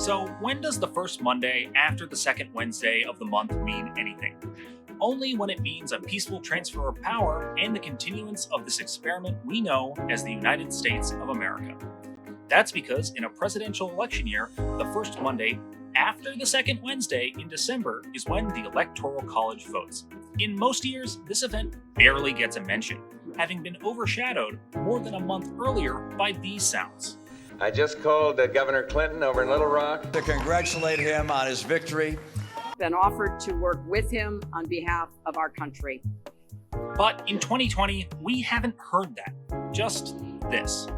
So, when does the first Monday after the second Wednesday of the month mean anything? Only when it means a peaceful transfer of power and the continuance of this experiment we know as the United States of America. That's because in a presidential election year, the first Monday after the second Wednesday in December is when the Electoral College votes. In most years, this event barely gets a mention, having been overshadowed more than a month earlier by these sounds. I just called Governor Clinton over in Little Rock to congratulate him on his victory. Been offered to work with him on behalf of our country. But in 2020, we haven't heard that. Just this.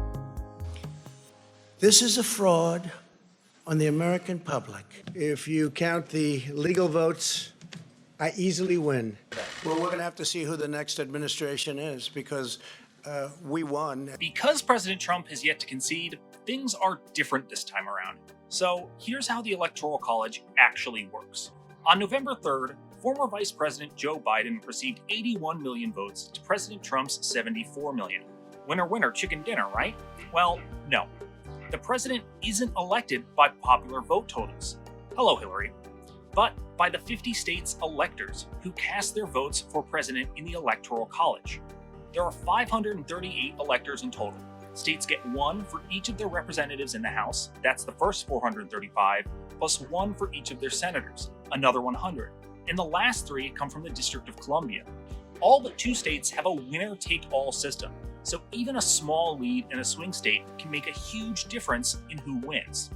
This is a fraud on the American public. If you count the legal votes, I easily win. Well, we're going to have to see who the next administration is because we won. Because President Trump has yet to concede, things are different this time around. So here's how the Electoral College actually works. On November 3rd, former Vice President Joe Biden received 81 million votes to President Trump's 74 million. Winner, winner, chicken dinner, right? Well, no. The president isn't elected by popular vote totals. Hello, Hillary. But by the 50 states' electors who cast their votes for president in the Electoral College. There are 538 electors in total. States get one for each of their representatives in the House, that's the first 435, plus one for each of their senators, another 100. And the last three come from the District of Columbia. All but two states have a winner-take-all system, so even a small lead in a swing state can make a huge difference in who wins.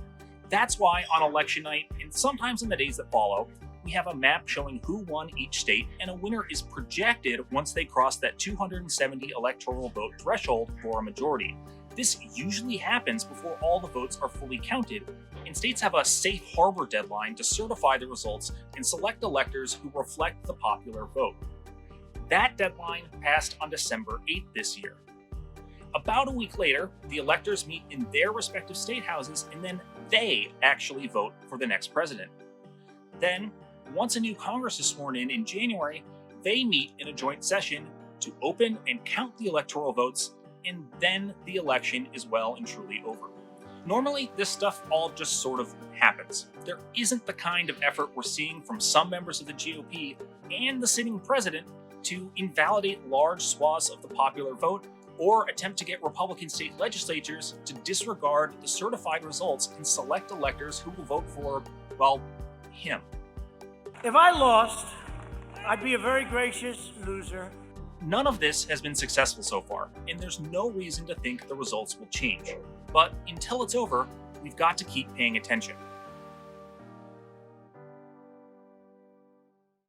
That's why on election night, and sometimes in the days that follow, we have a map showing who won each state, and a winner is projected once they cross that 270 electoral vote threshold for a majority. This usually happens before all the votes are fully counted, and states have a safe harbor deadline to certify the results and select electors who reflect the popular vote. That deadline passed on December 8th this year. About a week later, the electors meet in their respective state houses, and then they actually vote for the next president. Then, once a new Congress is sworn in January, they meet in a joint session to open and count the electoral votes, and then the election is well and truly over. Normally, this stuff all just sort of happens. There isn't the kind of effort we're seeing from some members of the GOP and the sitting president to invalidate large swaths of the popular vote or attempt to get Republican state legislatures to disregard the certified results and select electors who will vote for, well, him. If I lost, I'd be a very gracious loser. None of this has been successful so far, and there's no reason to think the results will change. But until it's over, we've got to keep paying attention.